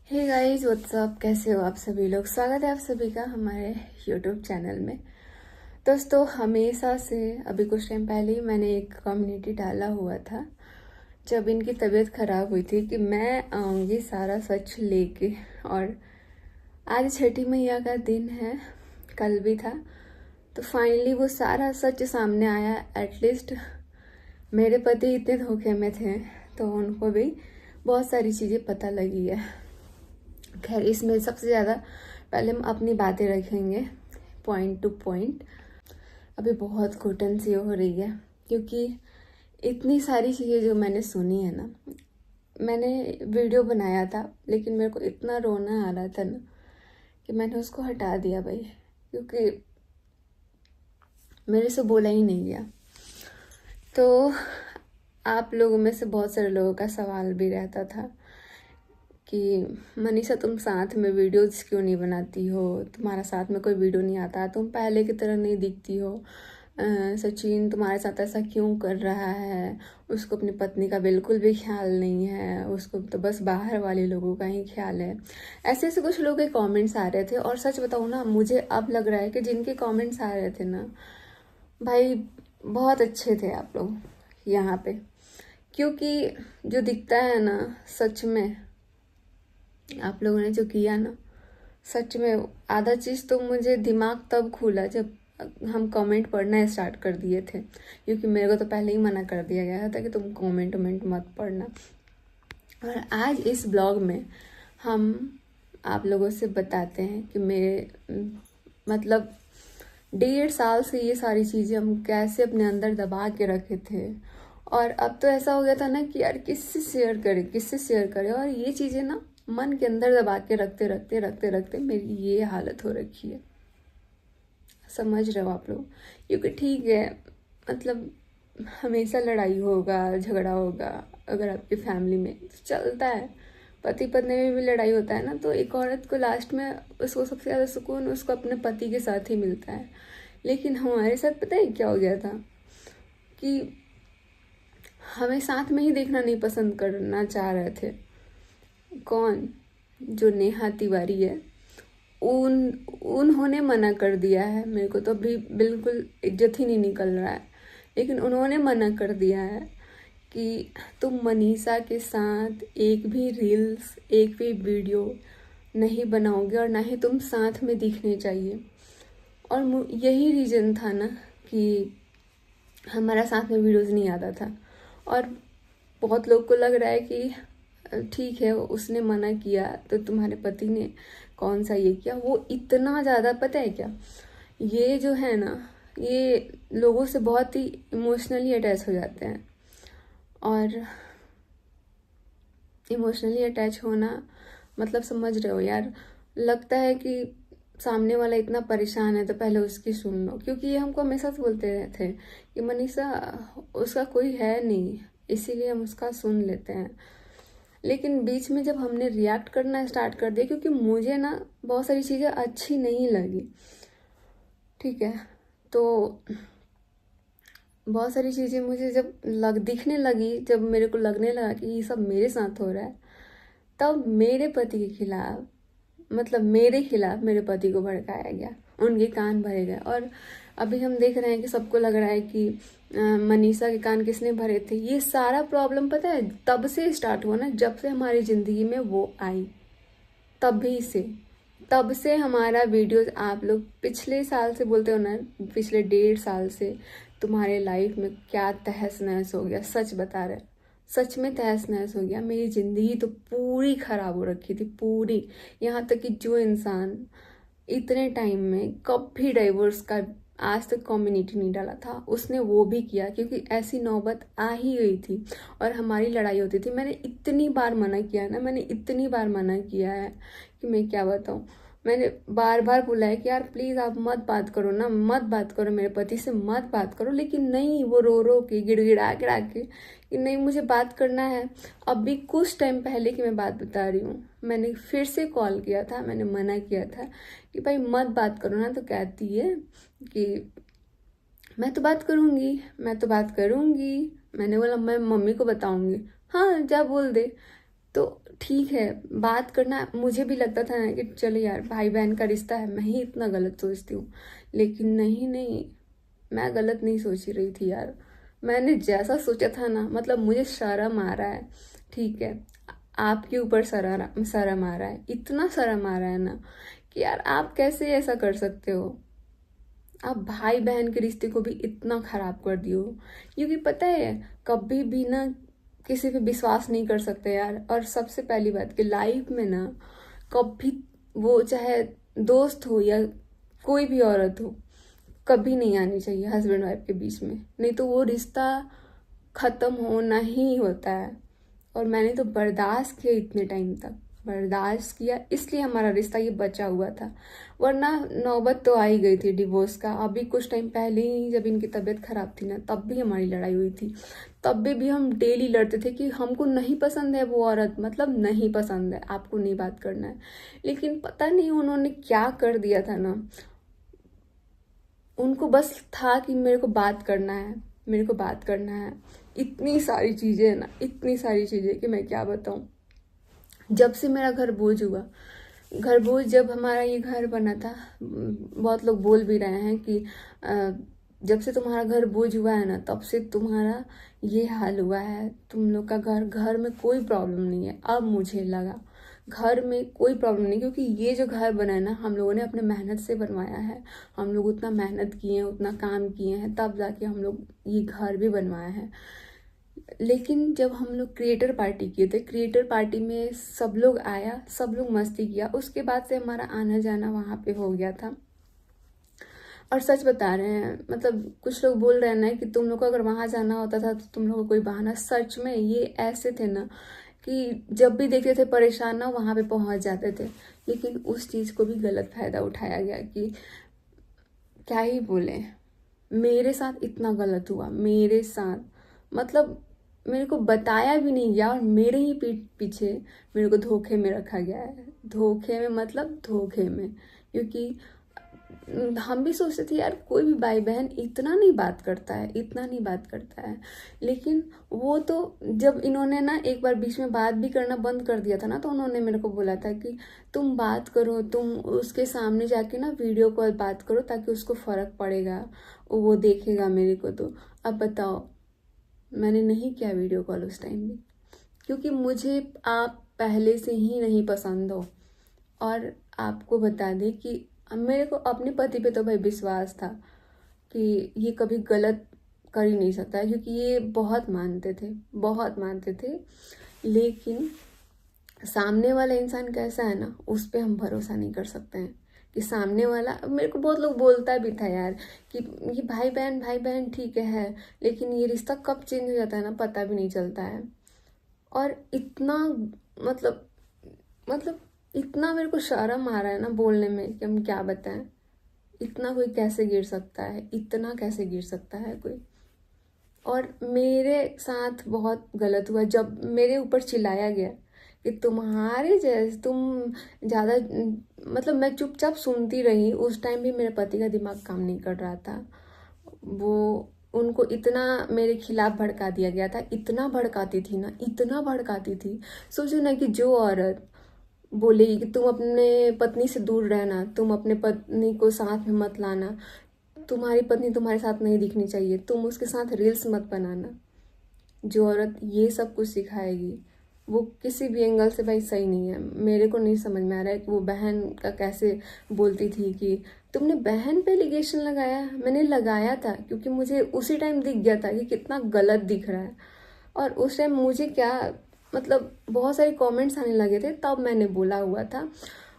Hey guys what's up, कैसे हो आप सभी लोग। स्वागत है आप सभी का हमारे यूट्यूब चैनल में। दोस्तों, हमेशा से अभी कुछ टाइम पहले ही मैंने एक कम्युनिटी डाला हुआ था जब इनकी तबीयत खराब हुई थी कि मैं आऊँगी सारा सच लेके। और आज छठी मैया का दिन है, कल भी था, तो फाइनली वो सारा सच सामने आया। एटलीस्ट मेरे पति इतने धोखे में थे तो उनको भी बहुत सारी चीज़ें पता लगी है। खैर, इसमें सबसे ज़्यादा पहले हम अपनी बातें रखेंगे पॉइंट टू पॉइंट। अभी बहुत घुटन सी हो रही है क्योंकि इतनी सारी चीज़ें जो मैंने सुनी है ना। मैंने वीडियो बनाया था लेकिन मेरे को इतना रोना आ रहा था ना कि मैंने उसको हटा दिया भाई, क्योंकि मेरे से बोला ही नहीं गया। तो आप लोगों में से बहुत सारे लोगों का सवाल भी रहता था कि मनीषा, तुम साथ में वीडियोस क्यों नहीं बनाती हो, तुम्हारा साथ में कोई वीडियो नहीं आता, तुम पहले की तरह नहीं दिखती हो, सचिन तुम्हारे साथ ऐसा क्यों कर रहा है, उसको अपनी पत्नी का बिल्कुल भी ख्याल नहीं है, उसको तो बस बाहर वाले लोगों का ही ख्याल है। ऐसे ऐसे कुछ लोगों के कमेंट्स आ रहे थे। और सच बताऊँ ना, मुझे अब लग रहा है कि जिनके कमेंट्स आ रहे थे ना भाई, बहुत अच्छे थे आप लोग यहाँ पे। क्योंकि जो दिखता है ना सच में, आप लोगों ने जो किया ना, सच में आधा चीज़ तो मुझे दिमाग तब खुला जब हम कमेंट पढ़ना स्टार्ट कर दिए थे। क्योंकि मेरे को तो पहले ही मना कर दिया गया था कि तुम कमेंट मत पढ़ना। और आज इस ब्लॉग में हम आप लोगों से बताते हैं कि मेरे मतलब 1.5 साल से ये सारी चीज़ें हम कैसे अपने अंदर दबा के रखे थे। और अब तो ऐसा हो गया था ना कि यार किससे शेयर करें। और ये चीज़ें ना मन के अंदर दबा के रखते रखते मेरी ये हालत हो रखी है। समझ रहे हो आप लोग। क्योंकि ठीक है, मतलब हमेशा लड़ाई होगा, झगड़ा होगा, अगर आपकी फैमिली में तो चलता है। पति पत्नी में भी लड़ाई होता है ना, तो एक औरत को लास्ट में उसको सबसे ज़्यादा सुकून उसको अपने पति के साथ ही मिलता है। लेकिन हमारे साथ पता है क्या हो गया था कि हमें साथ में ही देखना नहीं पसंद करना चाह रहे थे। कौन? जो नेहा तिवारी है, उन्होंने मना कर दिया है। मेरे को तो अभी बिल्कुल इज्जत ही नहीं निकल रहा है, लेकिन उन्होंने मना कर दिया है कि तुम मनीषा के साथ एक भी रील्स, एक भी वीडियो नहीं बनाओगे और ना ही तुम साथ में दिखने चाहिए। और यही रीज़न था ना कि हमारा साथ में वीडियोज़ नहीं आता था। और बहुत लोग को लग रहा है कि ठीक है, उसने मना किया तो तुम्हारे पति ने कौन सा ये किया। वो इतना ज़्यादा, पता है क्या, ये जो है ना, ये लोगों से बहुत ही इमोशनली अटैच हो जाते हैं। और इमोशनली अटैच होना मतलब समझ रहे हो यार। लगता है कि सामने वाला इतना परेशान है तो पहले उसकी सुन लो। क्योंकि ये हमको हमेशा से बोलते थे कि मनीषा, उसका कोई है नहीं, इसीलिए हम उसका सुन लेते हैं। लेकिन बीच में जब हमने रिएक्ट करना स्टार्ट कर दिया, क्योंकि मुझे ना बहुत सारी चीज़ें अच्छी नहीं लगी, ठीक है, तो बहुत सारी चीज़ें मुझे जब दिखने लगी, जब मेरे को लगने लगा कि ये सब मेरे साथ हो रहा है, तब मेरे पति के खिलाफ, मतलब मेरे खिलाफ मेरे पति को भड़काया गया, उनके कान भरे गए। और अभी हम देख रहे हैं कि सबको लग रहा है कि मनीषा के कान किसने भरे थे। ये सारा प्रॉब्लम पता है तब से स्टार्ट हुआ ना, जब से हमारी ज़िंदगी में वो आई, तब से हमारा वीडियोस, आप लोग पिछले साल से बोलते हो ना, पिछले 1.5 साल से तुम्हारे लाइफ में क्या तहस नहस हो गया। सच बता रहे, सच में तहस नहस हो गया। मेरी ज़िंदगी तो पूरी ख़राब हो रखी थी, पूरी। यहाँ तक कि जो इंसान इतने टाइम में कभी डाइवोर्स का आज तक कम्युनिटी नहीं डाला था, उसने वो भी किया, क्योंकि ऐसी नौबत आ ही गई थी और हमारी लड़ाई होती थी। मैंने इतनी बार मना किया ना, मैंने इतनी बार मना किया है कि मैं क्या बताऊँ। मैंने बार बार बोला है कि यार प्लीज़ आप मत बात करो ना, मत बात करो, मेरे पति से मत बात करो। लेकिन नहीं, वो रो रो के, गिड़गिड़ा गिड़ा के कि नहीं मुझे बात करना है। अभी कुछ टाइम पहले की मैं बात बता रही हूँ, मैंने फिर से कॉल किया था, मैंने मना किया था कि भाई मत बात करो ना, तो कहती है कि मैं तो बात करूँगी, मैं तो बात करूँगी। मैंने बोला मैं मम्मी को बताऊँगी। हाँ, जा बोल दे। तो ठीक है, बात करना मुझे भी लगता था ना कि चलो यार भाई बहन का रिश्ता है, मैं ही इतना गलत सोचती हूँ। लेकिन नहीं नहीं, मैं गलत नहीं सोच रही थी यार। मैंने जैसा सोचा था ना, मतलब मुझे शर्म आ रहा है, ठीक है, आपके ऊपर शर्म आ रहा है, इतना शर्म आ रहा है ना कि यार आप कैसे ऐसा कर सकते हो। आप भाई बहन के रिश्ते को भी इतना खराब कर दियो। क्योंकि पता है, कभी भी ना किसी पे विश्वास नहीं कर सकते यार। और सबसे पहली बात कि लाइफ में ना कभी, वो चाहे दोस्त हो या कोई भी औरत हो, कभी नहीं आनी चाहिए हस्बैंड वाइफ के बीच में, नहीं तो वो रिश्ता खत्म होना ही होता है। और मैंने तो बर्दाश्त किया, इतने टाइम तक बर्दाश्त किया, इसलिए हमारा रिश्ता ये बचा हुआ था। वरना नौबत तो आ ही गई थी डिवोर्स का। अभी कुछ टाइम पहले ही जब इनकी तबीयत खराब थी ना, तब भी हमारी लड़ाई हुई थी। तब भी हम डेली लड़ते थे कि हमको नहीं पसंद है वो औरत, मतलब नहीं पसंद है, आपको नहीं बात करना है। लेकिन पता नहीं उन्होंने क्या कर दिया था ना, उनको बस था कि मेरे को बात करना है, मेरे को बात करना है। इतनी सारी चीज़ें ना, इतनी सारी चीज़ें कि मैं क्या बताऊँ। जब से मेरा घर बोझ हुआ, घर बोझ जब हमारा ये घर बना था, बहुत लोग बोल भी रहे हैं कि जब से तुम्हारा घर बोझ हुआ है ना, तब से तुम्हारा ये हाल हुआ है। तुम लोग का घर में कोई प्रॉब्लम नहीं है। अब मुझे लगा घर में कोई प्रॉब्लम नहीं, क्योंकि ये जो घर बना है ना, हम लोगों ने अपने मेहनत से बनवाया है। हम लोग उतना मेहनत किए हैं, उतना काम किए हैं, तब जाके हम लोग ये घर भी बनवाया है। लेकिन जब हम लोग क्रिएटर पार्टी किए थे, क्रिएटर पार्टी में सब लोग आया, सब लोग मस्ती किया, उसके बाद से हमारा आना जाना वहाँ पे हो गया था। और सच बता रहे हैं, मतलब कुछ लोग बोल रहे हैं ना कि तुम लोग को अगर वहाँ जाना होता था तो तुम लोग को कोई बहाना, सच में ये ऐसे थे ना कि जब भी देखते थे परेशान ना, वहाँ पे पहुँच जाते थे। लेकिन उस चीज़ को भी गलत फायदा उठाया गया कि क्या ही बोले। मेरे साथ इतना गलत हुआ, मेरे साथ, मतलब मेरे को बताया भी नहीं गया, और मेरे ही पीठ पीछे मेरे को धोखे में रखा गया है। धोखे में मतलब धोखे में, क्योंकि हम भी सोचते थे यार कोई भी भाई बहन इतना नहीं बात करता है, इतना नहीं बात करता है। लेकिन वो तो जब इन्होंने ना एक बार बीच में बात भी करना बंद कर दिया था ना, तो उन्होंने मेरे को बोला था कि तुम बात करो, तुम उसके सामने जाके ना वीडियो कॉल बात करो, ताकि उसको फ़र्क पड़ेगा, वो देखेगा मेरे को। तो अब बताओ, मैंने नहीं किया वीडियो कॉल उस टाइम भी, क्योंकि मुझे आप पहले से ही नहीं पसंद हो। और आपको बता दें कि मेरे को अपने पति पे तो भाई विश्वास था कि ये कभी गलत कर ही नहीं सकता है, क्योंकि ये बहुत मानते थे, बहुत मानते थे। लेकिन सामने वाला इंसान कैसा है ना, उस पर हम भरोसा नहीं कर सकते हैं कि सामने वाला, मेरे को बहुत लोग बोलता भी था यार कि ये भाई बहन ठीक है, लेकिन ये रिश्ता कब चेंज हो जाता है ना, पता भी नहीं चलता है। और इतना मतलब मतलब इतना मेरे को शर्म आ रहा है ना बोलने में कि हम क्या बताएं। इतना कोई कैसे गिर सकता है, इतना कैसे गिर सकता है कोई। और मेरे साथ बहुत गलत हुआ जब मेरे ऊपर चिल्लाया गया कि तुम्हारे जैसे तुम ज़्यादा, मतलब मैं चुपचाप सुनती रही। उस टाइम भी मेरे पति का दिमाग काम नहीं कर रहा था। वो, उनको इतना मेरे खिलाफ भड़का दिया गया था, इतना भड़काती थी ना, इतना भड़काती थी। सोचो ना कि जो औरत बोलेगी कि तुम अपने पत्नी से दूर रहना, तुम अपने पत्नी को साथ में मत लाना, तुम्हारी पत्नी तुम्हारे साथ नहीं दिखनी चाहिए, तुम उसके साथ रील्स मत बनाना, जो औरत ये सब कुछ सिखाएगी वो किसी भी एंगल से भाई सही नहीं है। मेरे को नहीं समझ में आ रहा है कि वो बहन का कैसे बोलती थी कि तुमने बहन पे एलिगेशन लगाया। मैंने लगाया था क्योंकि मुझे उसी टाइम दिख गया था कि कितना गलत दिख रहा है। और उस टाइम मुझे क्या, मतलब बहुत सारे कमेंट्स आने लगे थे, तब मैंने बोला हुआ था।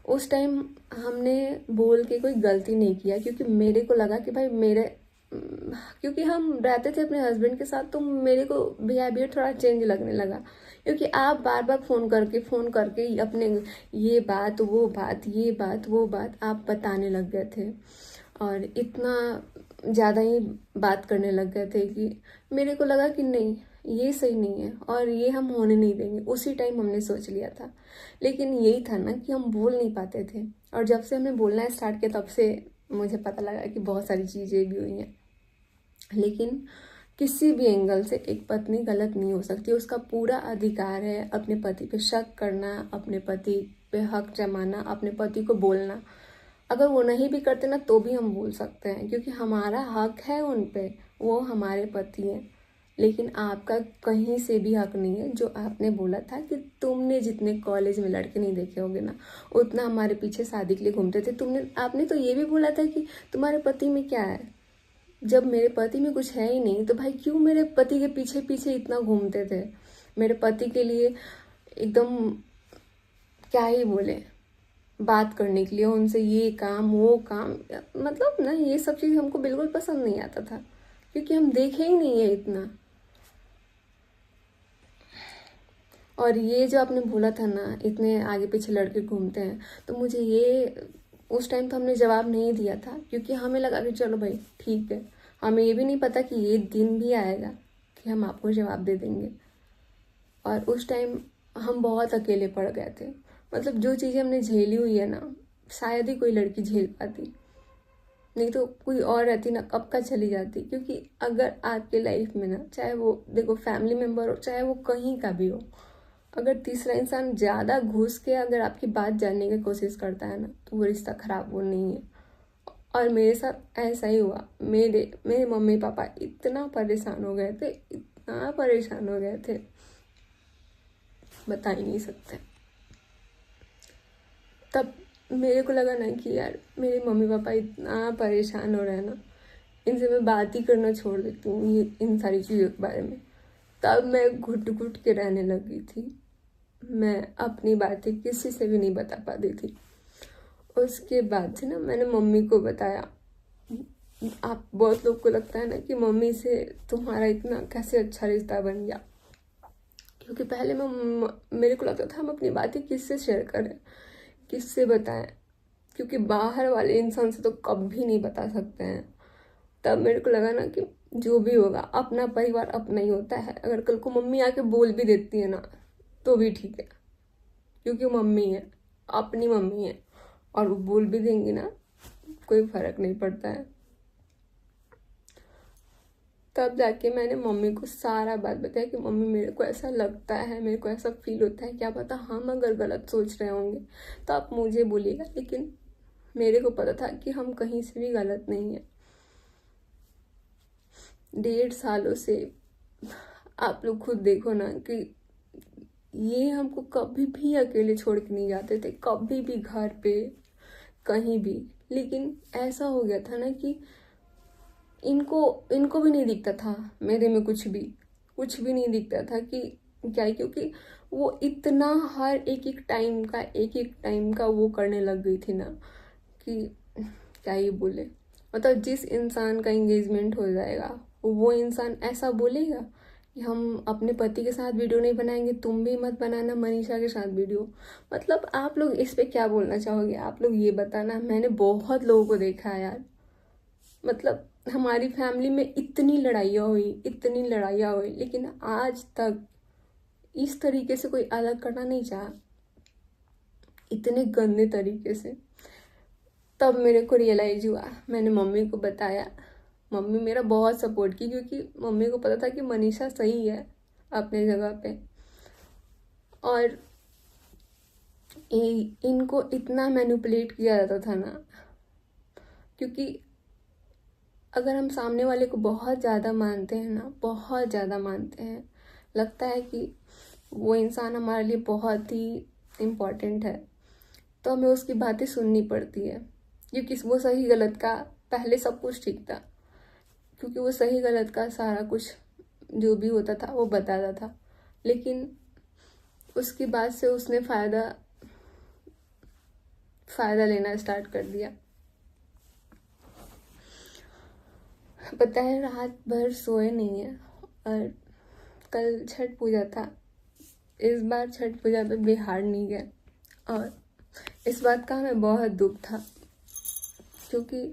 उस टाइम हमने बोल के कोई गलती नहीं किया, क्योंकि मेरे को लगा कि भाई मेरे, क्योंकि हम रहते थे अपने हस्बैंड के साथ, तो मेरे को बिहेवियर थोड़ा चेंज लगने लगा। क्योंकि आप बार बार फ़ोन करके अपने ये बात वो बात, ये बात वो बात आप बताने लग गए थे, और इतना ज़्यादा ही बात करने लग गए थे कि मेरे को लगा कि नहीं, ये सही नहीं है और ये हम होने नहीं देंगे। उसी टाइम हमने सोच लिया था। लेकिन यही था ना कि हम बोल नहीं पाते थे, और जब से हमने बोलना स्टार्ट किया तब से मुझे पता लगा कि बहुत सारी चीज़ें भी हुई हैं। लेकिन किसी भी एंगल से एक पत्नी गलत नहीं हो सकती। उसका पूरा अधिकार है अपने पति पे शक करना, अपने पति पे हक जमाना, अपने पति को बोलना। अगर वो नहीं भी करते ना तो भी हम बोल सकते हैं, क्योंकि हमारा हक है उन पे, वो हमारे पति हैं। लेकिन आपका कहीं से भी हक नहीं है। जो आपने बोला था कि तुमने जितने कॉलेज में लड़के नहीं देखे होंगे ना, उतना हमारे पीछे शादी के लिए घूमते थे। आपने तो ये भी बोला था कि तुम्हारे पति में क्या है। जब मेरे पति में कुछ है ही नहीं तो भाई क्यों मेरे पति के पीछे पीछे इतना घूमते थे। मेरे पति के लिए एकदम क्या ही बोले, बात करने के लिए उनसे ये काम वो काम, मतलब ना ये सब चीज़ हमको बिल्कुल पसंद नहीं आता था, क्योंकि हम देखे ही नहीं है इतना। और ये जो आपने बोला था ना इतने आगे पीछे लड़के घूमते हैं, तो मुझे ये उस टाइम तो हमने जवाब नहीं दिया था, क्योंकि हमें लगा कि चलो भाई ठीक है। हमें ये भी नहीं पता कि ये दिन भी आएगा कि हम आपको जवाब दे देंगे। और उस टाइम हम बहुत अकेले पड़ गए थे। मतलब जो चीज़ें हमने झेली हुई है ना, शायद ही कोई लड़की झेल पाती, नहीं तो कोई और रहती ना कब का चली जाती। क्योंकि अगर आपके लाइफ में ना, चाहे वो देखो फैमिली मेम्बर हो, चाहे वो कहीं का भी हो, अगर तीसरा इंसान ज़्यादा घुस के अगर आपकी बात जानने की कोशिश करता है ना, तो वो रिश्ता खराब वो नहीं है। और मेरे साथ ऐसा ही हुआ। मेरे मम्मी पापा इतना परेशान हो गए थे, इतना परेशान हो गए थे, बता ही नहीं सकते। तब मेरे को लगा ना कि यार मेरे मम्मी पापा इतना परेशान हो रहे हैं ना, इनसे मैं बात ही करना छोड़ देती हूँ ये इन सारी चीज़ों के बारे में। तब मैं घुट घुट के रहने लगी थी। मैं अपनी बातें किसी से भी नहीं बता पाती थी। उसके बाद से ना मैंने मम्मी को बताया। आप बहुत लोग को लगता है ना कि मम्मी से तुम्हारा इतना कैसे अच्छा रिश्ता बन गया, क्योंकि पहले मेरे को लगता था हम अपनी बातें किससे शेयर करें, किससे बताएं, क्योंकि बाहर वाले इंसान से तो कभी नहीं बता सकते हैं। तब मेरे को लगा ना कि जो भी होगा अपना परिवार अपना ही होता है। अगर कल को मम्मी आके बोल भी देती है ना तो भी ठीक है, क्योंकि मम्मी है, अपनी मम्मी है, और वो बोल भी देंगी ना, कोई फर्क नहीं पड़ता है। तब जाके मैंने मम्मी को सारा बात बताया कि मम्मी मेरे को ऐसा लगता है, मेरे को ऐसा फील होता है, क्या पता हम अगर गलत सोच रहे होंगे तो आप मुझे बोलिएगा। लेकिन मेरे को पता था कि हम कहीं से भी गलत नहीं है। 1.5 सालों से आप लोग खुद देखो ना कि ये हमको कभी भी अकेले छोड़ के नहीं जाते थे, कभी भी, घर पे कहीं भी। लेकिन ऐसा हो गया था ना कि इनको भी नहीं दिखता था मेरे में कुछ भी नहीं दिखता था कि क्या है, क्योंकि वो इतना हर एक टाइम का वो करने लग गई थी ना कि क्या ही बोले। मतलब जिस इंसान का एंगेजमेंट हो जाएगा वो इंसान ऐसा बोलेगा कि हम अपने पति के साथ वीडियो नहीं बनाएंगे, तुम भी मत बनाना मनीषा के साथ वीडियो। मतलब आप लोग इस पे क्या बोलना चाहोगे, आप लोग ये बताना। मैंने बहुत लोगों को देखा है यार, मतलब हमारी फैमिली में इतनी लड़ाइयाँ हुई, लेकिन आज तक इस तरीके से कोई अलग करना नहीं चाहा, इतने गंदे तरीके से। तब मेरे को रियलाइज हुआ, मैंने मम्मी को बताया। मम्मी मेरा बहुत सपोर्ट की, क्योंकि मम्मी को पता था कि मनीषा सही है अपने जगह पे। और इनको इतना मैनिपुलेट किया जाता था ना, क्योंकि अगर हम सामने वाले को बहुत ज़्यादा मानते हैं ना, बहुत ज़्यादा मानते हैं, लगता है कि वो इंसान हमारे लिए बहुत ही इम्पोर्टेंट है, तो हमें उसकी बातें सुननी पड़ती है। क्योंकि वो सही गलत का पहले सब कुछ ठीक था, क्योंकि वो सही गलत का सारा कुछ जो भी होता था वो बताता था। लेकिन उसके बाद से उसने फ़ायदा लेना स्टार्ट कर दिया। पता है रात भर सोए नहीं है। और कल छठ पूजा था, इस बार छठ पूजा पे बिहार नहीं गए, और इस बात का हमें बहुत दुख था, क्योंकि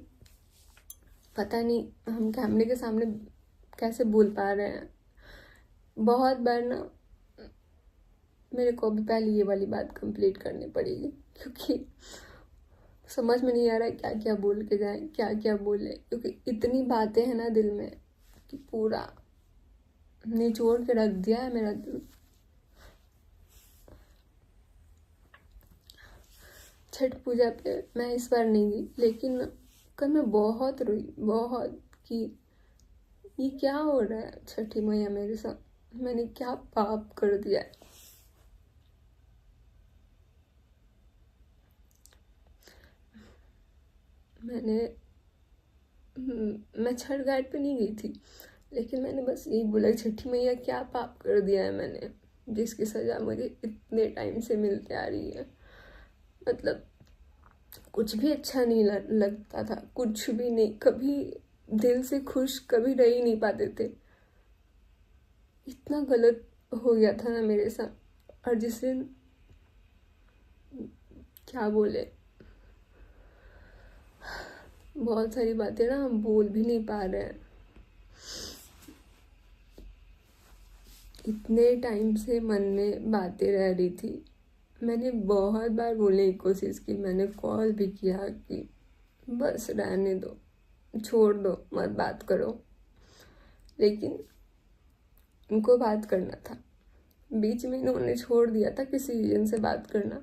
पता नहीं हम कैमरे के सामने कैसे बोल पा रहे हैं। बहुत बार ना मेरे को अभी पहले ये वाली बात कंप्लीट करनी पड़ेगी, क्योंकि समझ में नहीं आ रहा है क्या क्या बोल के जाएं, क्या क्या बोले, क्योंकि इतनी बातें हैं ना दिल में कि पूरा निचोड़ के रख दिया है मेरा दिल। छठ पूजा पे मैं इस बार नहीं गई, लेकिन कल मैं बहुत रोई, बहुत, कि ये क्या हो रहा है छठी मैया मेरे साथ, मैंने क्या पाप कर दिया है। मैं छठ घाट पे नहीं गई थी, लेकिन मैंने बस यही बोला, छठी मैया क्या पाप कर दिया है मैंने, जिसकी सज़ा मुझे इतने टाइम से मिलते आ रही है। मतलब कुछ भी अच्छा नहीं लगता था, कुछ भी नहीं, कभी दिल से खुश कभी रह ही नहीं पाते थे। इतना गलत हो गया था ना मेरे साथ। और जिस दिन, क्या बोले, बहुत सारी बातें ना हम बोल भी नहीं पा रहे हैं। इतने टाइम से मन में बातें रह रही थी। मैंने बहुत बार बोलने की कोशिश की, मैंने कॉल भी किया कि बस रहने दो, छोड़ दो, मत बात करो, लेकिन उनको बात करना था। बीच में इन्होंने छोड़ दिया था किसी रीजन से बात करना,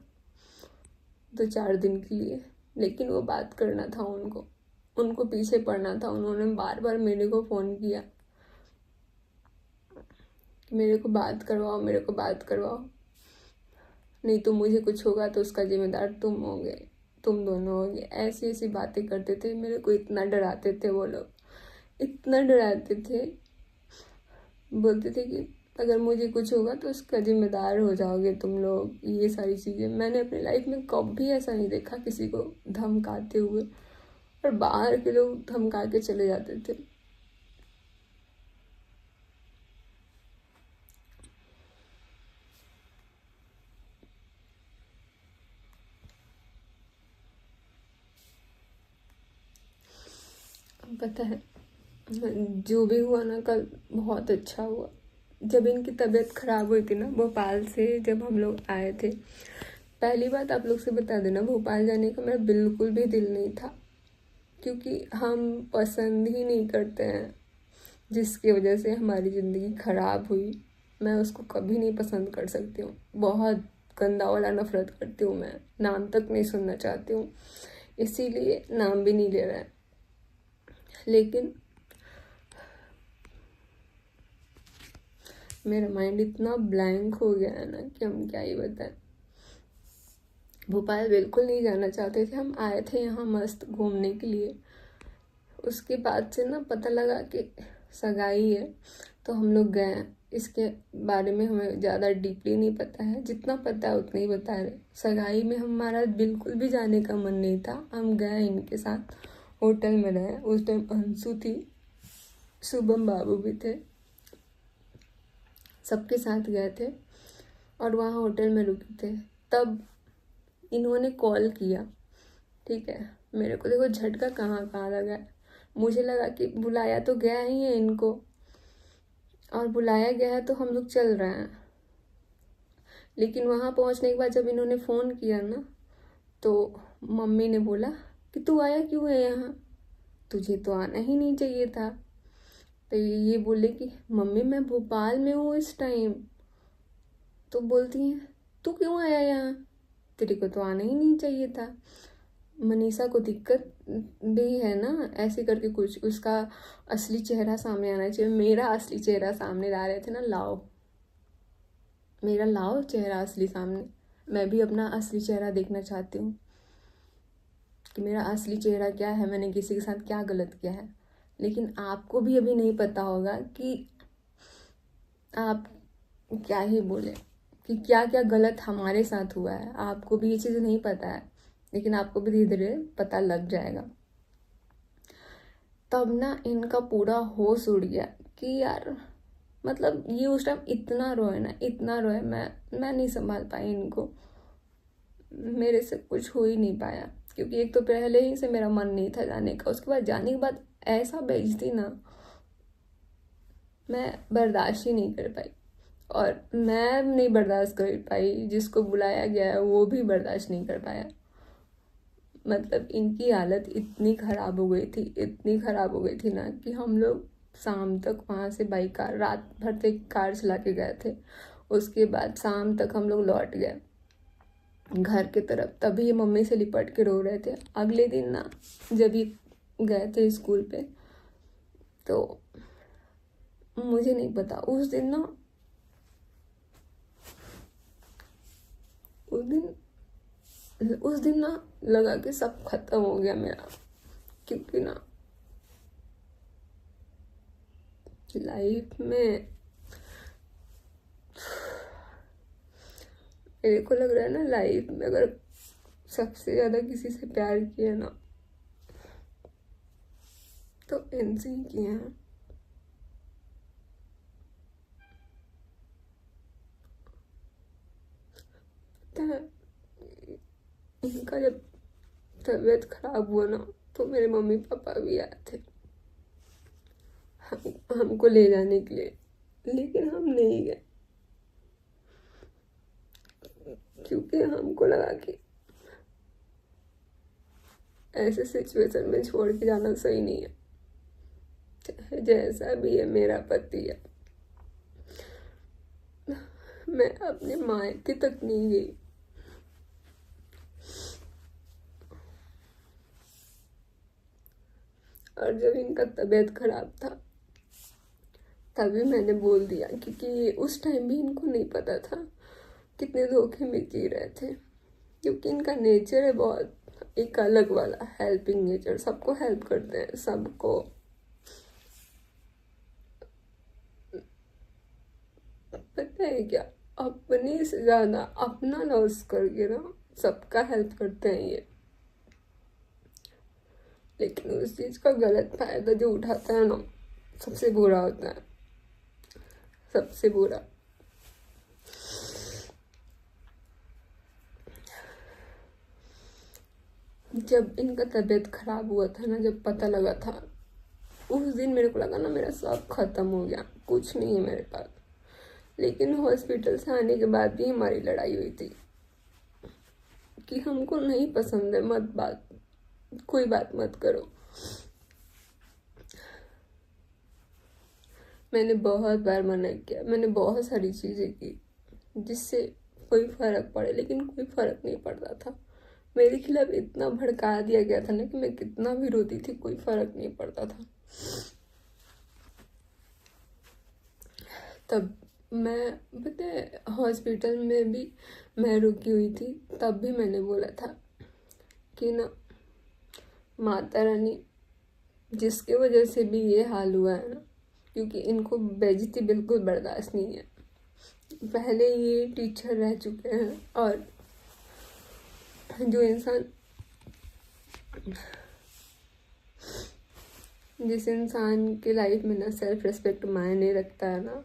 2-4 दिन के लिए, लेकिन वो बात करना था उनको पीछे पड़ना था। उन्होंने बार बार मेरे को फ़ोन किया कि मेरे को बात करवाओ, मेरे को बात करवाओ, नहीं तो मुझे कुछ होगा तो उसका जिम्मेदार तुम होगे, तुम दोनों होगे। ऐसी ऐसी बातें करते थे, मेरे को इतना डराते थे वो लोग, इतना डराते थे। बोलते थे कि अगर मुझे कुछ होगा तो उसका जिम्मेदार हो जाओगे तुम लोग, ये सारी चीज़ें। मैंने अपनी लाइफ में कभी ऐसा नहीं देखा किसी को धमकाते हुए, और बाहर के लोग धमका के चले जाते थे। पता है, जो भी हुआ ना कल, बहुत अच्छा हुआ। जब इनकी तबीयत खराब हुई थी ना, भोपाल से जब हम लोग आए थे, पहली बात आप लोग से बता देना, भोपाल जाने का मेरा बिल्कुल भी दिल नहीं था, क्योंकि हम पसंद ही नहीं करते हैं जिसकी वजह से हमारी ज़िंदगी खराब हुई। मैं उसको कभी नहीं पसंद कर सकती हूँ, बहुत गंदा वाला नफरत करती हूँ मैं, नाम तक नहीं सुनना चाहती हूँ, इसीलिए नाम भी नहीं ले रहा है। लेकिन मेरा माइंड इतना ब्लैंक हो गया है ना कि हम क्या ही बताएं। भोपाल बिल्कुल नहीं जाना चाहते थे, हम आए थे यहाँ मस्त घूमने के लिए। उसके बाद से ना पता लगा कि सगाई है, तो हम लोग गए। इसके बारे में हमें ज़्यादा डीपली नहीं पता है, जितना पता है उतना ही बता रहे। सगाई में हमारा बिल्कुल भी जाने का मन नहीं था, हम गए इनके साथ, होटल में रहे। उस टाइम अंशु थी, शुभम बाबू भी थे, सबके साथ गए थे और वहाँ होटल में रुके थे। तब इन्होंने कॉल किया, ठीक है। मेरे को देखो झटका कहाँ कहाँ लगा, मुझे लगा कि बुलाया तो गया ही है इनको, और बुलाया गया है तो हम लोग चल रहे हैं। लेकिन वहाँ पहुँचने के बाद जब इन्होंने फ़ोन किया ना, तो मम्मी ने बोला कि तू आया क्यों है यहाँ, तुझे तो आना ही नहीं चाहिए था। तो ये बोले कि मम्मी मैं भोपाल में हूँ इस टाइम। तो बोलती हैं तू क्यों आया यहाँ, तेरे को तो आना ही नहीं चाहिए था। मनीषा को दिक्कत भी है ना, ऐसे करके कुछ, उसका असली चेहरा सामने आना चाहिए। मेरा असली चेहरा सामने ला रहे थे ना, लाओ मेरा, लाओ चेहरा असली सामने। मैं भी अपना असली चेहरा देखना चाहती हूँ कि मेरा असली चेहरा क्या है, मैंने किसी के साथ क्या गलत किया है। लेकिन आपको भी अभी नहीं पता होगा कि आप क्या ही बोले, कि क्या क्या गलत हमारे साथ हुआ है। आपको भी ये चीज़ नहीं पता है, लेकिन आपको भी धीरे धीरे पता लग जाएगा। तब ना इनका पूरा होश उड़ गया कि यार, मतलब ये उस टाइम इतना रोए ना, इतना रोए, मैं नहीं संभाल पाई इनको। मेरे से कुछ हो ही नहीं पाया, क्योंकि एक तो पहले ही से मेरा मन नहीं था जाने का, उसके बाद जाने के बाद ऐसा बेइज्जती ना, मैं बर्दाश्त ही नहीं कर पाई। और मैं नहीं बर्दाश्त कर पाई, जिसको बुलाया गया है वो भी बर्दाश्त नहीं कर पाया। मतलब इनकी हालत इतनी ख़राब हो गई थी, इतनी ख़राब हो गई थी ना, कि हम लोग शाम तक वहाँ से बाई कार, रात भर तक कार चला के गए थे। उसके बाद शाम तक हम लोग लौट गए घर की तरफ, तभी ये मम्मी से लिपट के रो रहे थे। अगले दिन ना जब ये गए थे स्कूल पे, तो मुझे नहीं पता उस दिन ना लगा कि सब खत्म हो गया मेरा, क्योंकि ना लाइफ में मेरे को लग रहा है ना, लाइफ में अगर सबसे ज्यादा किसी से प्यार किया ना तो इनसे ही किया है। इनका जब तबीयत खराब हुआ ना तो मेरे मम्मी पापा भी आए थे हमको ले जाने के लिए, लेकिन हम नहीं गए क्योंकि हमको लगा कि ऐसे सिचुएशन में छोड़ के जाना सही नहीं है। चाहे जैसा भी है, मेरा पति है। मैं अपने मायके तक नहीं गई। और जब इनका तबीयत खराब था तभी मैंने बोल दिया, क्योंकि उस टाइम भी इनको नहीं पता था कितने धोखे में जी रहे थे, क्योंकि इनका नेचर है बहुत एक अलग वाला, हेल्पिंग नेचर। सबको हेल्प करते हैं, सबको। पता है क्या, अपने से ज्यादा अपना लॉस करके ना सबका हेल्प करते हैं ये, लेकिन उस चीज का गलत फायदा जो उठाता है ना, सबसे बुरा होता है, सबसे बुरा। जब इनका तबीयत खराब हुआ था ना, जब पता लगा था, उस दिन मेरे को लगा ना मेरा सब खत्म हो गया, कुछ नहीं है मेरे पास। लेकिन हॉस्पिटल से आने के बाद भी हमारी लड़ाई हुई थी कि हमको नहीं पसंद है, कोई बात मत करो। मैंने बहुत बार मना किया, मैंने बहुत सारी चीजें की जिससे कोई फर्क पड़े, लेकिन कोई फर्क नहीं पड़ता था। मेरे खिलाफ इतना भड़का दिया गया था ना कि मैं कितना भी रोती थी, कोई फर्क नहीं पड़ता था। तब मैं पता है हॉस्पिटल में भी मैं रुकी हुई थी, तब भी मैंने बोला था कि ना माता रानी, जिसके वजह से भी ये हाल हुआ है ना, क्योंकि इनको बेइज्जती बिल्कुल बर्दाश्त नहीं है। पहले ये टीचर रह चुके हैं, और जो इंसान, जिस इंसान के लाइफ में ना सेल्फ रेस्पेक्ट मायने रखता है ना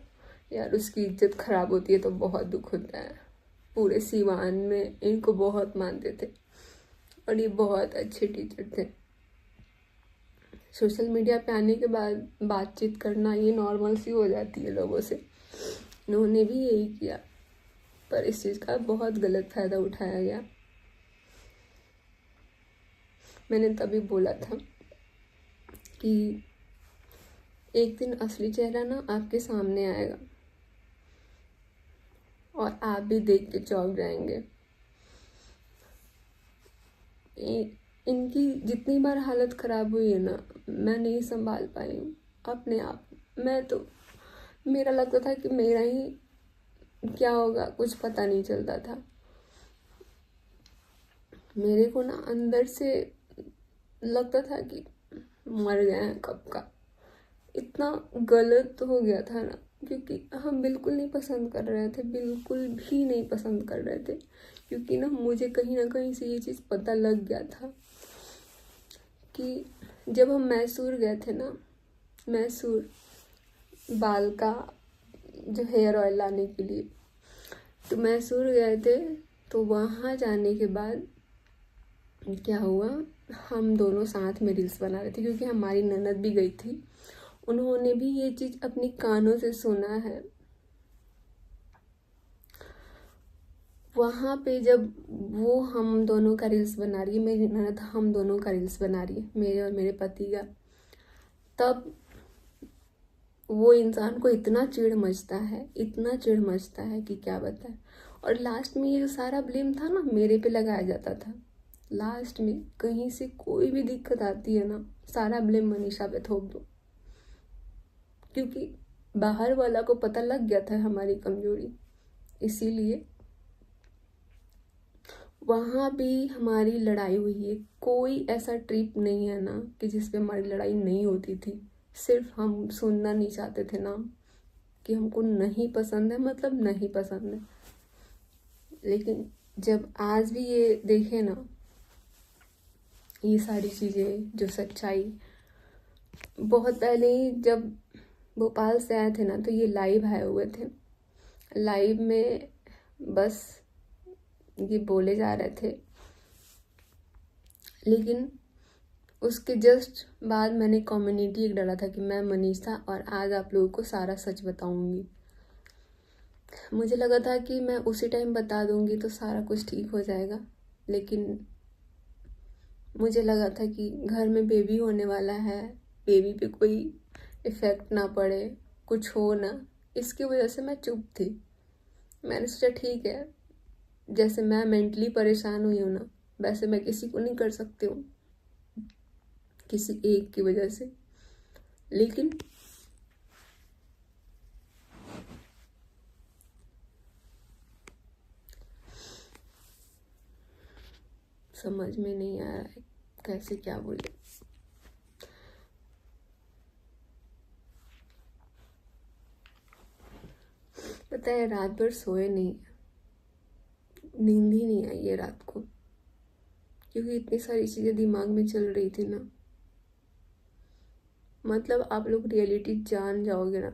यार, उसकी इज्जत खराब होती है तो बहुत दुख होता है। पूरे सीवान में इनको बहुत मानते थे और ये बहुत अच्छे टीचर थे। सोशल मीडिया पे आने के बाद बातचीत करना ये नॉर्मल सी हो जाती है लोगों से, इन्होंने भी यही किया, पर इस चीज़ का बहुत गलत फायदा उठाया गया। मैंने तभी बोला था कि एक दिन असली चेहरा ना आपके सामने आएगा और आप भी देख के चौंक जाएंगे। इनकी जितनी बार हालत खराब हुई है ना, मैं नहीं संभाल पाई हूँ अपने आप। मेरा लगता था कि मेरा ही क्या होगा, कुछ पता नहीं चलता था। मेरे को ना अंदर से लगता था कि मर गए हैं कब का। इतना गलत हो गया था ना, क्योंकि हम बिल्कुल नहीं पसंद कर रहे थे, बिल्कुल भी नहीं पसंद कर रहे थे, क्योंकि ना मुझे कहीं ना कहीं से ये चीज़ पता लग गया था कि जब हम मैसूर गए थे ना, मैसूर बाल का जो हेयर ऑयल लाने के लिए, तो मैसूर गए थे। तो वहाँ जाने के बाद क्या हुआ, हम दोनों साथ में रील्स बना रहे थे, क्योंकि हमारी ननद भी गई थी, उन्होंने भी ये चीज़ अपनी कानों से सुना है। वहाँ पे जब वो हम दोनों का रील्स बना रही है, मेरी ननद हम दोनों का रील्स बना रही है, मेरे और मेरे पति का, तब वो इंसान को इतना चिढ़ मचता है, इतना चिढ़ मचता है कि क्या बताएं। और लास्ट में ये जो सारा ब्लेम था ना, मेरे पे लगाया जाता था। लास्ट में कहीं से कोई भी दिक्कत आती है ना, सारा ब्लेम मनीषा पे थोप दो, क्योंकि बाहर वाला को पता लग गया था हमारी कमजोरी। इसीलिए वहाँ भी हमारी लड़ाई हुई है। कोई ऐसा ट्रिप नहीं है ना कि जिस पे हमारी लड़ाई नहीं होती थी। सिर्फ हम सुनना नहीं चाहते थे ना कि हमको नहीं पसंद है, मतलब नहीं पसंद है। लेकिन जब आज भी ये देखे ना, ये सारी चीज़ें, जो सच्चाई, बहुत पहले ही जब भोपाल से आए थे ना, तो ये लाइव आए हुए थे। लाइव में बस ये बोले जा रहे थे, लेकिन उसके जस्ट बाद मैंने कम्युनिटी एक डाला था कि मैं मनीषा और आज आप लोगों को सारा सच बताऊंगी। मुझे लगा था कि मैं उसी टाइम बता दूंगी तो सारा कुछ ठीक हो जाएगा, लेकिन मुझे लगा था कि घर में बेबी होने वाला है, बेबी पे कोई इफ़ेक्ट ना पड़े, कुछ हो ना, इसकी वजह से मैं चुप थी। मैंने सोचा ठीक है, जैसे मैं मेंटली परेशान हुई हूँ ना, वैसे मैं किसी को नहीं कर सकती हूँ, किसी एक की वजह से। लेकिन समझ में नहीं आ रहा है कैसे क्या बोले। पता है, रात भर सोए नहीं, नींद ही नहीं आई है रात को, क्योंकि इतनी सारी चीजें दिमाग में चल रही थी ना। मतलब आप लोग रियलिटी जान जाओगे ना,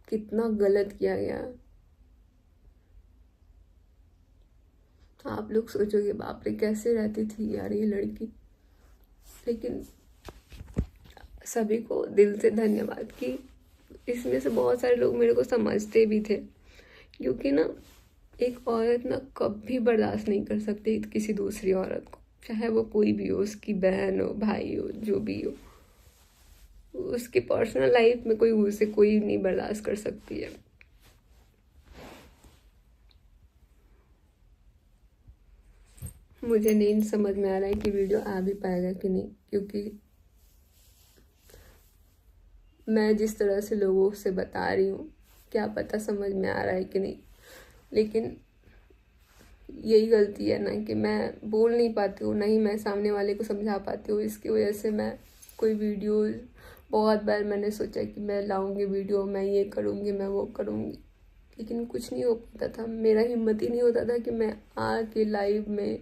कितना गलत किया गया। आप लोग सोचोगे बाप रे कैसे रहती थी यार ये लड़की। लेकिन सभी को दिल से धन्यवाद कि इसमें से बहुत सारे लोग मेरे को समझते भी थे, क्योंकि ना एक औरत ना कभी बर्दाश्त नहीं कर सकती किसी दूसरी औरत को, चाहे वो कोई भी हो, उसकी बहन हो, भाई हो, जो भी हो। उसकी पर्सनल लाइफ में कोई उसे कोई नहीं बर्दाश्त कर सकती है। मुझे नहीं समझ में आ रहा है कि वीडियो आ भी पाएगा कि नहीं, क्योंकि मैं जिस तरह से लोगों से बता रही हूँ, क्या पता समझ में आ रहा है कि नहीं। लेकिन यही गलती है ना कि मैं बोल नहीं पाती हूँ, नहीं मैं सामने वाले को समझा पाती हूँ। इसकी वजह से मैं कोई वीडियो, बहुत बार मैंने सोचा कि मैं लाऊंगी वीडियो, मैं ये करूँगी, मैं वो करूँगी, लेकिन कुछ नहीं हो पाता था। मेरा हिम्मत ही नहीं होता था कि मैं आके लाइव में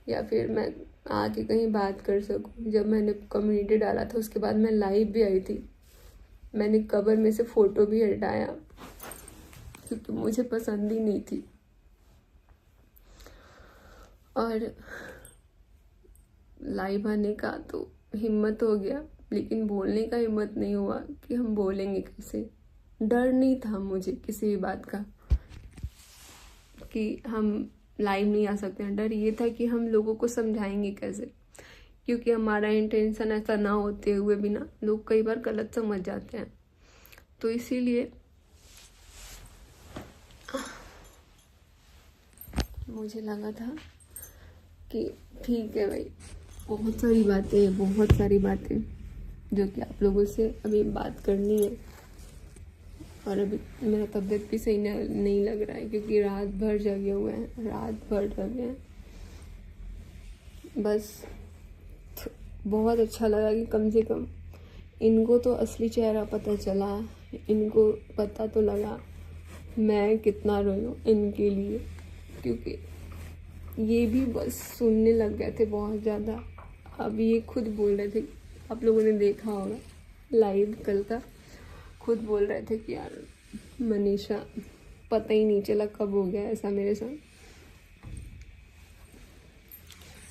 या फिर मैं आके कहीं बात कर सकूं। जब मैंने कम्युनिटी डाला था उसके बाद मैं लाइव भी आई थी, मैंने कवर में से फ़ोटो भी हटाया, क्योंकि मुझे पसंद ही नहीं थी। और लाइव आने का तो हिम्मत हो गया, लेकिन बोलने का हिम्मत नहीं हुआ कि हम बोलेंगे कैसे। डर नहीं था मुझे किसी भी बात का कि हम लाइव नहीं आ सकते हैं, डर ये था कि हम लोगों को समझाएंगे कैसे, क्योंकि हमारा इंटेंशन ऐसा ना होते हुए भी ना लोग कई बार गलत समझ जाते हैं। तो इसीलिए मुझे लगा था कि ठीक है भाई, बहुत सारी बातें जो कि आप लोगों से अभी बात करनी है। और अभी मेरा तबीयत भी सही नहीं लग रहा है, क्योंकि रात भर जगे हुए हैं, रात भर जगे हैं। बस बहुत अच्छा लगा कि कम से कम इनको तो असली चेहरा पता चला, इनको पता तो लगा मैं कितना रोई हूँ इनके लिए, क्योंकि ये भी बस सुनने लग गए थे बहुत ज़्यादा। अब ये खुद बोल रहे थे, आप लोगों ने देखा होगा लाइव कल का, खुद बोल रहे थे कि यार मनीषा पता ही नहीं चला कब हो गया ऐसा मेरे साथ।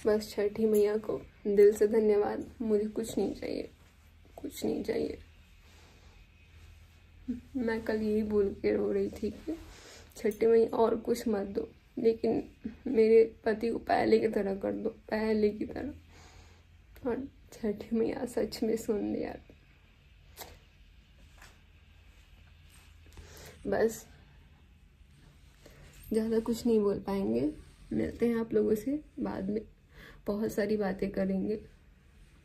बस छठी मैया को दिल से धन्यवाद, मुझे कुछ नहीं चाहिए, कुछ नहीं चाहिए। मैं कल यही बोल के रो रही थी कि छठी मैया और कुछ मत दो, लेकिन मेरे पति को पहले की तरह कर दो, पहले की तरह। और छठी मैया सच में सुन लिया। बस, ज़्यादा कुछ नहीं बोल पाएंगे। मिलते हैं आप लोगों से बाद में, बहुत सारी बातें करेंगे,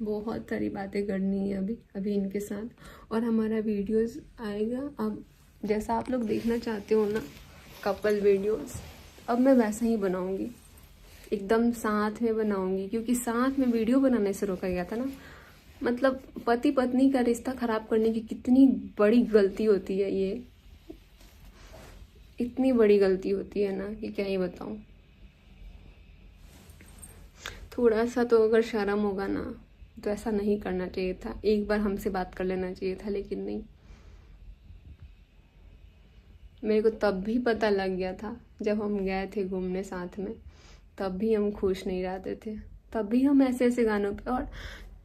बहुत सारी बातें करनी है अभी इनके साथ। और हमारा वीडियोस आएगा अब जैसा आप लोग देखना चाहते हो ना, कपल वीडियोस, अब मैं वैसा ही बनाऊंगी, एकदम साथ में बनाऊंगी। क्योंकि साथ में वीडियो बनाने से रोका गया था ना। मतलब पति पत्नी का रिश्ता खराब करने की कितनी बड़ी गलती होती है, ये इतनी बड़ी गलती होती है ना कि क्या ही बताऊं। थोड़ा सा तो अगर शर्म होगा ना तो ऐसा नहीं करना चाहिए था, एक बार हमसे बात कर लेना चाहिए था, लेकिन नहीं। मेरे को तब भी पता लग गया था जब हम गए थे घूमने साथ में, तब भी हम खुश नहीं रहते थे, तब भी हम ऐसे ऐसे गानों पे। और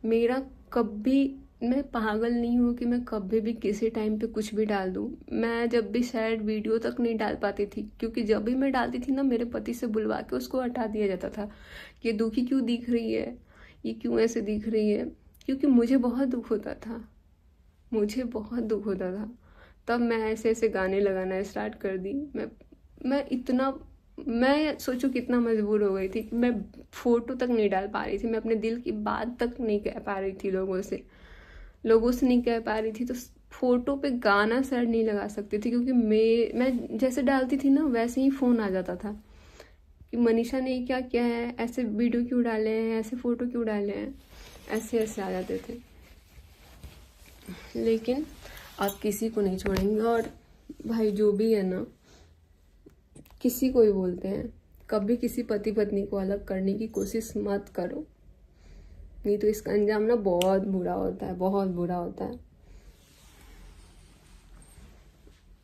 मेरा कभी, मैं पागल नहीं हूँ कि मैं कभी भी किसी टाइम पे कुछ भी डाल दूँ। मैं जब भी सैड वीडियो तक नहीं डाल पाती थी, क्योंकि जब भी मैं डालती थी ना मेरे पति से बुलवा के उसको हटा दिया जाता था कि ये दुखी क्यों दिख रही है, ये क्यों ऐसे दिख रही है। क्योंकि मुझे बहुत दुख होता था, मुझे बहुत दुख होता था। तब मैं ऐसे ऐसे गाने लगाना स्टार्ट कर दी। मैं सोचो कितना मजबूर हो गई थी कि मैं फोटो तक नहीं डाल पा रही थी, मैं अपने दिल की बात तक नहीं कह पा रही थी लोगों से नहीं कह पा रही थी। तो फोटो पे गाना सेट नहीं लगा सकती थी, क्योंकि मैं जैसे डालती थी ना वैसे ही फ़ोन आ जाता था कि मनीषा ने क्या किया है, ऐसे वीडियो क्यों डाले हैं, ऐसे फ़ोटो क्यों डाले हैं, ऐसे ऐसे आ जाते थे। लेकिन आप किसी को नहीं छोड़ेंगे। और भाई जो भी है ना, किसी को ही बोलते हैं, कभी किसी पति पत्नी को अलग करने की कोशिश मत करो, नहीं तो इसका अंजाम ना बहुत बुरा होता है, बहुत बुरा होता है।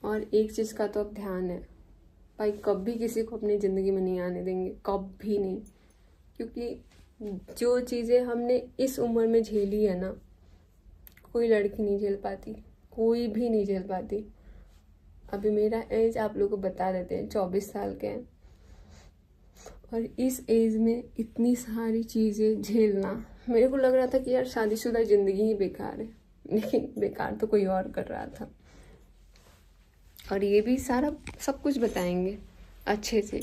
और एक चीज़ का तो अब ध्यान है भाई, कभी किसी को अपनी ज़िंदगी में नहीं आने देंगे, कभी नहीं। क्योंकि जो चीज़ें हमने इस उम्र में झेली है ना, कोई लड़की नहीं झेल पाती, कोई भी नहीं झेल पाती। अभी मेरा एज आप लोगों को बता देते हैं, 24 साल के हैं। और इस एज में इतनी सारी चीज़ें झेलना, मेरे को लग रहा था कि यार शादीशुदा ज़िंदगी ही बेकार है, लेकिन बेकार तो कोई और कर रहा था। और ये भी सारा सब कुछ बताएंगे अच्छे से।